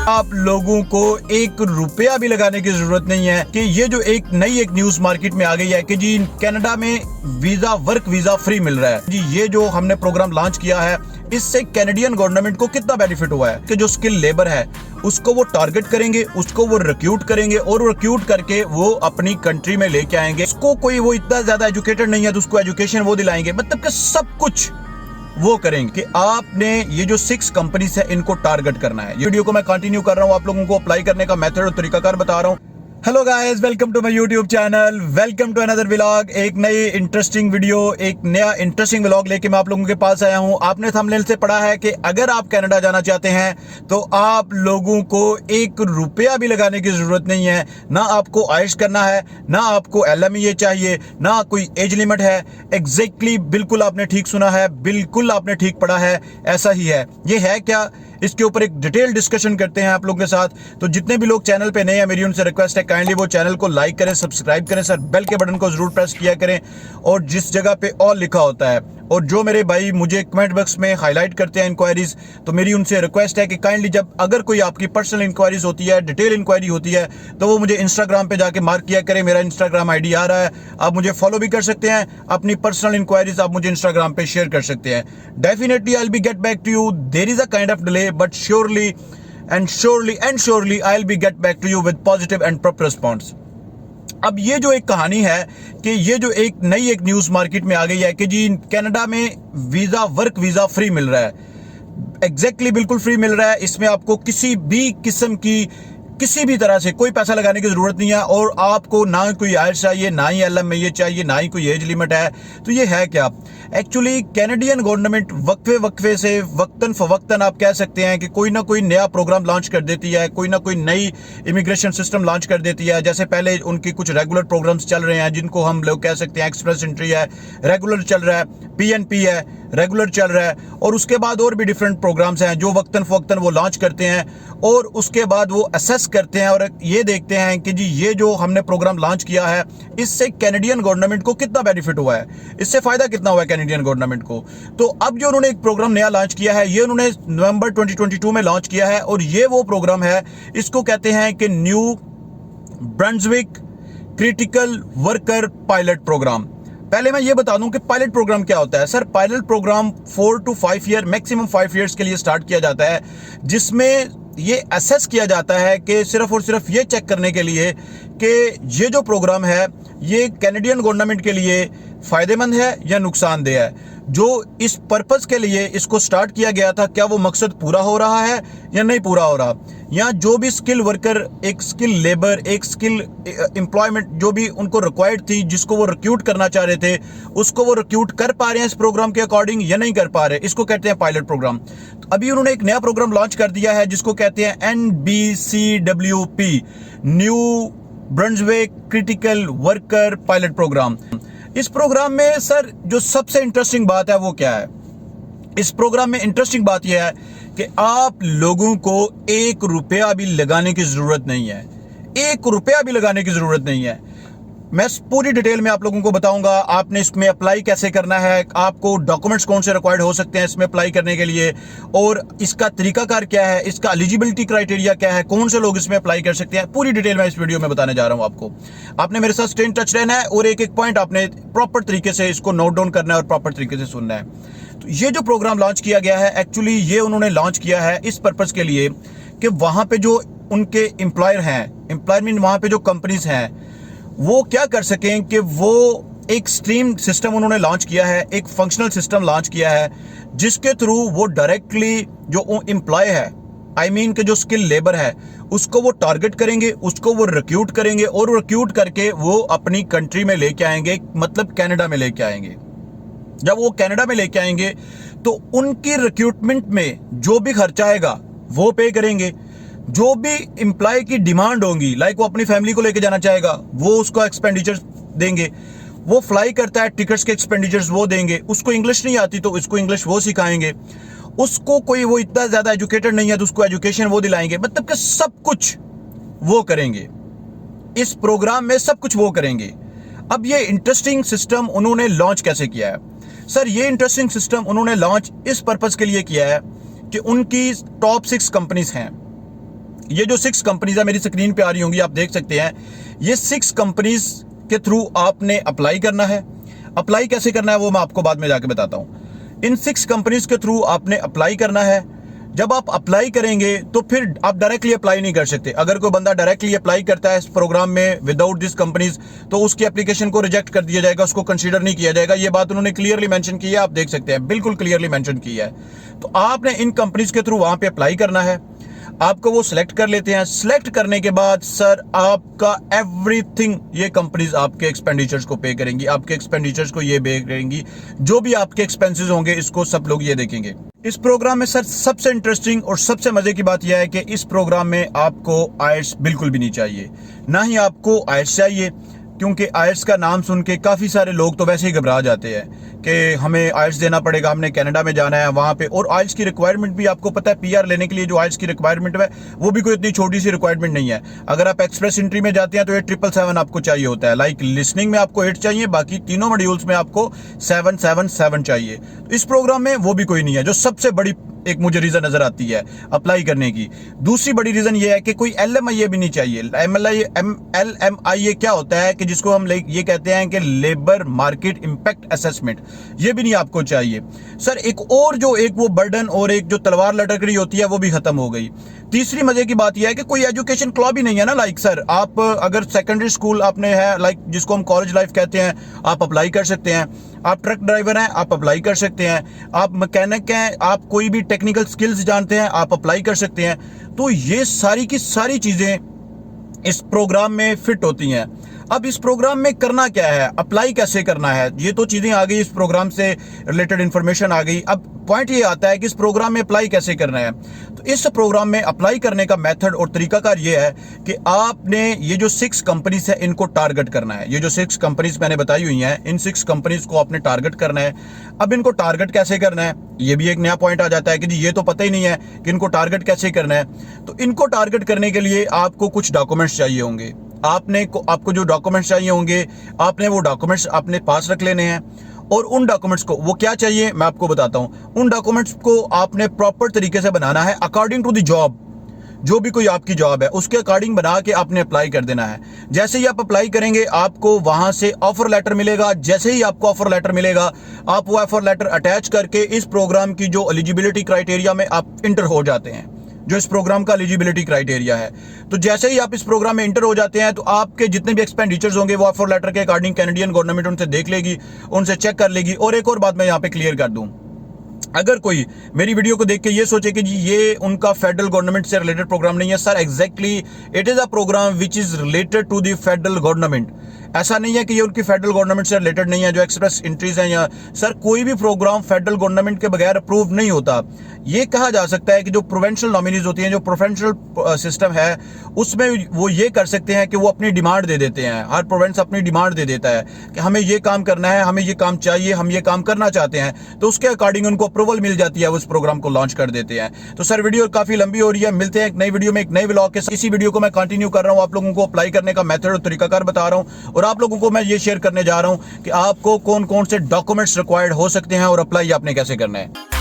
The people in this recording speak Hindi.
आप लोगों को एक रुपया भी लगाने की जरूरत नहीं है कि ये जो एक न्यूज मार्केट में आ गई है कि जी कनाडा में वर्क वीजा फ्री मिल रहा है। जी ये जो हमने प्रोग्राम लॉन्च किया है इससे कैनेडियन गवर्नमेंट को कितना बेनिफिट हुआ है कि जो स्किल लेबर है उसको वो टारगेट करेंगे, उसको वो रिक्रूट करेंगे और रिक्रूट करके वो अपनी कंट्री में लेके आएंगे। उसको कोई वो इतना ज्यादा एजुकेटेड नहीं है तो उसको एजुकेशन वो दिलाएंगे, मतलब कि सब कुछ वो करेंगे कि आपने ये जो 6 कंपनीज है इनको टारगेट करना है। ये वीडियो को मैं कंटिन्यू कर रहा हूं, आप लोगों को अप्लाई करने का मेथड और तरीकाकार बता रहा हूं। Hello guys, welcome to my YouTube channel, welcome to another vlog. एक नई इंटरेस्टिंग वीडियो, एक नया इंटरेस्टिंग व्लॉग लेके मैं आप लोगों के पास आया हूं। आपने थंबनेल से पढ़ा है कि अगर आप कनाडा जाना चाहते हैं तो आप लोगों को एक रुपया भी लगाने की जरूरत नहीं है। ना आपको आयश करना है, ना आपको LMEA चाहिए, ना कोई एज लिमिट है। एग्जैक्टली बिल्कुल आपने ठीक सुना है, बिल्कुल आपने ठीक पढ़ा है, ऐसा ही है। ये है क्या, इसके ऊपर एक डिटेल डिस्कशन करते हैं आप लोगों के साथ। तो जितने भी लोग चैनल पे नए हैं, मेरी उनसे रिक्वेस्ट है काइंडली वो चैनल को लाइक करें, सब्सक्राइब करें सर, बेल के बटन को जरूर प्रेस किया करें और जिस जगह पे ऑल लिखा होता है और जो मेरे भाई मुझे कमेंट बॉक्स में हाईलाइट करते हैं इंक्वायरीज, तो मेरी उनसे रिक्वेस्ट है कि काइंडली जब अगर कोई आपकी पर्सनल इंक्वायरीज होती है, डिटेल इंक्वायरी होती है, तो वो मुझे इंस्टाग्राम पे जाके मार्क किया करें। मेरा इंस्टाग्राम ID आ रहा है, आप मुझे फॉलो भी कर सकते हैं। अपनी पर्सनल इंक्वायरीज आप मुझे इंस्टाग्राम पे शेयर कर सकते हैं। Definitely I will be get back to you. There is a kind of delay but surely I will be get back to you with positive and proper response. अब ये जो एक कहानी है कि ये जो एक न्यूज मार्केट में आ गई है कि जी कनाडा में वर्क वीजा फ्री मिल रहा है। एग्जैक्टली बिल्कुल फ्री मिल रहा है। इसमें आपको किसी भी किस्म की किसी भी तरह से कोई पैसा लगाने की जरूरत नहीं है और आपको ना कोई आयल्स चाहिए, ना ही LMEA चाहिए, ना ही कोई एज लिमिट है। तो ये है क्या, एक्चुअली कैनेडियन गवर्नमेंट वक्फे से वक्तन फवक्तन आप कह सकते हैं कि कोई ना कोई नया प्रोग्राम लॉन्च कर देती है, कोई ना कोई नई इमिग्रेशन सिस्टम लॉन्च कर देती है। जैसे पहले उनकी कुछ रेगुलर प्रोग्राम्स चल रहे हैं जिनको हम लोग कह सकते हैं एक्सप्रेस एंट्री है, रेगुलर चल रहा है, PNP है, रेगुलर चल रहा है, और उसके बाद और भी डिफरेंट प्रोग्राम्स हैं जो वक्तन फवक्तन वो लॉन्च करते हैं और उसके बाद वो असेस करते हैं और ये देखते हैं कि जी ये जो हमने प्रोग्राम लॉन्च किया है इससे कैनेडियन गवर्नमेंट को कितना बेनिफिट हुआ है, इससे फायदा कितना हुआ है कैनेडियन गवर्नमेंट को। तो अब जो उन्होंने एक प्रोग्राम नया लॉन्च किया है, ये उन्होंने नवंबर 2022 में लॉन्च किया है और ये वो प्रोग्राम है, इसको कहते हैं कि New Brunswick critical worker pilot program. पहले मैं ये बता दूं कि पायलट प्रोग्राम क्या होता है। Sir pilot program 4 to 5 year, maximum 5 years के लिए स्टार्ट किया जाता है, जिसमें ये असेस किया जाता है कि सिर्फ और सिर्फ ये चेक करने के लिए कि ये जो प्रोग्राम है ये कैनेडियन गवर्नमेंट के लिए फायदेमंद है या नुकसानदेह है। जो इस पर्पस के लिए इसको स्टार्ट किया गया था, क्या वो मकसद पूरा हो रहा है या नहीं पूरा हो रहा, या जो भी स्किल वर्कर, एक स्किल लेबर, एक स्किल एम्प्लॉयमेंट जो भी उनको रिक्वायर्ड थी, जिसको वो रिक्रूट करना चाह रहे थे, उसको वो रिक्रूट कर पा रहे हैं इस प्रोग्राम के अकॉर्डिंग या नहीं कर पा रहे। इसको कहते हैं पायलट प्रोग्राम। तो अभी उन्होंने एक नया प्रोग्राम लॉन्च कर दिया है जिसको कहते हैं NBCWP, New Brunswick critical worker pilot program. इस प्रोग्राम में सर जो सबसे इंटरेस्टिंग बात है वो क्या है, इस प्रोग्राम में इंटरेस्टिंग बात यह है कि आप लोगों को एक रुपया भी लगाने की जरूरत नहीं है, एक रुपया भी लगाने की जरूरत नहीं है। मैं पूरी डिटेल में आप लोगों को बताऊंगा आपने इसमें अप्लाई कैसे करना है, आपको डॉक्यूमेंट्स कौन से रिक्वायर्ड हो सकते हैं इसमें अप्लाई करने के लिए, और इसका तरीकाकार क्या है, इसका एलिजिबिलिटी क्राइटेरिया क्या है, कौन से लोग इसमें अप्लाई कर सकते हैं। पूरी डिटेल मैं इस वीडियो में बताने जा रहा हूं आपको। आपने मेरे साथ स्टे इन टच रहना है और एक एक पॉइंट आपने प्रॉपर तरीके से इसको नोट डाउन करना है और प्रॉपर तरीके से सुनना है। तो ये जो प्रोग्राम लॉन्च किया गया है, एक्चुअली ये उन्होंने लॉन्च किया है इस पर्पज के लिए कि वहां पे जो उनके एम्प्लॉयर हैं, एम्प्लॉयर मीन वहां पे जो कंपनीज हैं, वो क्या कर सकें कि वो एक स्ट्रीम सिस्टम उन्होंने लॉन्च किया है, एक फंक्शनल सिस्टम लॉन्च किया है जिसके थ्रू वो डायरेक्टली जो एम्प्लॉय है, आई मीन के जो स्किल लेबर है, उसको वो टारगेट करेंगे, उसको वो रिक्रूट करेंगे और रिक्रूट करके वो अपनी कंट्री में लेके आएंगे, मतलब कनाडा में लेके आएंगे। जब वो कनाडा में लेके आएंगे तो उनकी रिक्रूटमेंट में जो भी खर्चा आएगा वो पे करेंगे। जो भी एम्प्लॉय की डिमांड होंगी, लाइक वो अपनी फैमिली को लेके जाना चाहेगा, वो उसको एक्सपेंडिचर देंगे। वो फ्लाई करता है, टिकट्स के एक्सपेंडिचर्स वो देंगे। उसको इंग्लिश नहीं आती तो उसको इंग्लिश वो सिखाएंगे। उसको कोई वो इतना ज्यादा एजुकेटेड नहीं है तो उसको एजुकेशन वो दिलाएंगे। मतलब कि सब कुछ वो करेंगे इस प्रोग्राम में, सब कुछ वो करेंगे। अब ये इंटरेस्टिंग सिस्टम उन्होंने लॉन्च कैसे किया है सर? ये इंटरेस्टिंग सिस्टम उन्होंने लॉन्च इस पर्पस के लिए किया है कि उनकी टॉप 6 कंपनीज हैं, ये जो 6 कंपनीज है मेरी स्क्रीन पे आ रही होंगी, आप देख सकते हैं। ये 6 कंपनीज के थ्रू आपने अप्लाई करना है। अप्लाई कैसे करना है वो मैं आपको बाद में जाके बताता हूं। इन 6 कंपनीज के थ्रू आपने अप्लाई करना है। जब आप अप्लाई करेंगे तो फिर आप डायरेक्टली अप्लाई नहीं कर सकते। अगर कोई बंदा डायरेक्टली अप्लाई करता है इस प्रोग्राम में विदाउट दिस कंपनीज, तो उसकी एप्लीकेशन को रिजेक्ट कर दिया जाएगा, उसको कंसीडर नहीं किया जाएगा। ये बात उन्होंने क्लियरली मेंशन की है, आप देख सकते हैं, बिल्कुल क्लियरली मेंशन की है। तो आपने इन कंपनीज के थ्रू वहां पे अप्लाई करना है। आपको वो सिलेक्ट कर लेते हैं। सिलेक्ट करने के बाद सर आपका एवरीथिंग, ये कंपनीज आपके एक्सपेंडिचर्स को पे करेंगी, आपके एक्सपेंडिचर्स को ये पे करेंगी, जो भी आपके एक्सपेंसेस होंगे इसको सब लोग ये देखेंगे। इस प्रोग्राम में सर सबसे इंटरेस्टिंग और सबसे मजे की बात यह है कि इस प्रोग्राम में आपको आइल्स बिल्कुल भी नहीं चाहिए, ना ही आपको आइल्स चाहिए, क्योंकि आइल्स का नाम सुन के काफी सारे लोग तो वैसे ही घबरा जाते हैं कि हमें आइल्स देना पड़ेगा, हमने कनाडा में जाना है वहां पे। और आइल्स की रिक्वायरमेंट भी आपको पता है, पीआर लेने के लिए जो आइल्स की रिक्वायरमेंट है वो भी कोई इतनी छोटी सी रिक्वायरमेंट नहीं है। अगर आप एक्सप्रेस एंट्री में जाते हैं तो ये 777 आपको चाहिए होता है। लाइक लिसनिंग में आपको 8 चाहिए, बाकी तीनों मॉड्यूल्स में आपको 777 चाहिए। तो इस प्रोग्राम में वो भी कोई नहीं है, जो सबसे बड़ी एक मुझे रीजन नजर आती है अप्लाई करने की। दूसरी बड़ी रीजन ये है कि कोई LMIA भी नहीं चाहिए। LMIA क्या होता है कि जिसको हम ये कहते हैं कि लेबर मार्केट इंपैक्ट असेसमेंट, ये भी नहीं आपको चाहिए। सर एक वो बर्डन और एक जो तलवार लटक रही होती है वो भी खत्म हो गई। तीसरी मजे की बात यह है कि कोई एजुकेशन क्लॉ भी नहीं है ना। लाइक सर आप अगर सेकेंडरी स्कूल आपने है, लाइक जिसको हम कॉलेज लाइफ कहते हैं, आप अप्लाई कर सकते हैं। आप ट्रक ड्राइवर हैं, आप अप्लाई कर सकते हैं। आप मैकेनिक हैं, आप कोई भी टेक्निकल स्किल्स जानते हैं, आप अप्लाई कर सकते हैं। तो ये सारी की सारी चीजें इस प्रोग्राम में फिट होती हैं। अब इस प्रोग्राम में करना क्या है, अप्लाई कैसे करना है, ये तो चीजें आ गई, इस प्रोग्राम से रिलेटेड इंफॉर्मेशन आ गई। अब पॉइंट ये आता है कि इस प्रोग्राम में अप्लाई कैसे करना है। तो इस प्रोग्राम में अप्लाई करने का मेथड और तरीकाकार ये है कि आपने ये जो 6 कंपनीज है इनको टारगेट करना है। ये जो 6 कंपनीज मैंने बताई हुई हैं, इन 6 कंपनीज को आपने टारगेट करना है। अब इनको टारगेट कैसे करना है, ये भी एक नया पॉइंट आ जाता है कि जी ये तो पता ही नहीं है कि इनको टारगेट कैसे करना है। तो इनको टारगेट करने के लिए आपको कुछ डॉक्यूमेंट्स चाहिए होंगे। आपको जो डॉक्यूमेंट्स चाहिए होंगे, आपने वो डॉक्यूमेंट्स अपने पास रख लेने हैं। और उन डॉक्यूमेंट्स को वो क्या चाहिए मैं आपको बताता हूं। उन डॉक्यूमेंट्स को आपने प्रॉपर तरीके से बनाना है, अकॉर्डिंग टू द जॉब। जो भी कोई आपकी जॉब है उसके अकॉर्डिंग बना के आपने अप्लाई कर देना है। जैसे ही आप अप्लाई करेंगे आपको वहां से ऑफर लेटर मिलेगा। जैसे ही आपको ऑफर लेटर मिलेगा, आप वो ऑफर लेटर अटैच करके इस प्रोग्राम की जो एलिजिबिलिटी क्राइटेरिया में आप इंटर हो जाते हैं, जो इस प्रोग्राम का एलिजिबिलिटी क्राइटेरिया है। तो जैसे ही आप इस प्रोग्राम में इंटर हो जाते हैं तो आपके जितने भी एक्सपेंडिचर्स होंगे वो ऑफर लेटर के अकॉर्डिंग कैनेडियन गवर्नमेंट उनसे देख लेगी, उनसे चेक कर लेगी। और एक और बात मैं यहाँ पे क्लियर कर दूं, अगर कोई मेरी वीडियो को देख के ये सोचे कि जी ये उनका फेडरल गवर्नमेंट से रिलेटेड प्रोग्राम नहीं है, sir exactly it is a program which is related to the federal government. ऐसा नहीं है कि ये उनकी फेडरल गवर्नमेंट से रिलेटेड नहीं है, जो एक्सप्रेस एंट्रीज हैं या सर कोई भी प्रोग्राम फेडरल गवर्नमेंट के बगैर अप्रूव नहीं होता। ये कहा जा सकता है कि जो प्रोविंशियल नॉमिनीज होती हैं, जो प्रोविंशियल सिस्टम है, उसमें वो ये कर सकते हैं कि वो अपनी डिमांड दे देते हैं। हर प्रोविंस अपनी डिमांड दे देता है कि हमें ये काम करना है, हमें ये काम चाहिए, हम ये काम करना चाहते हैं। तो उसके अकॉर्डिंग उनको अप्रूवल मिल जाती है, वो उस प्रोग्राम को लॉन्च कर देते हैं। तो सर वीडियो काफी लंबी हो रही है, मिलते हैं एक नई वीडियो में एक नए व्लॉग के साथ। इसी वीडियो को मैं कंटिन्यू कर रहा हूँ, आप लोगों को अप्लाई करने का मेथड और तरीकाकार बता रहा हूँ, और आप लोगों को मैं ये शेयर करने जा रहा हूँ कि आपको कौन कौन से डॉक्यूमेंट्स रिक्वायर्ड हो सकते हैं और अप्लाई आपने कैसे करना है।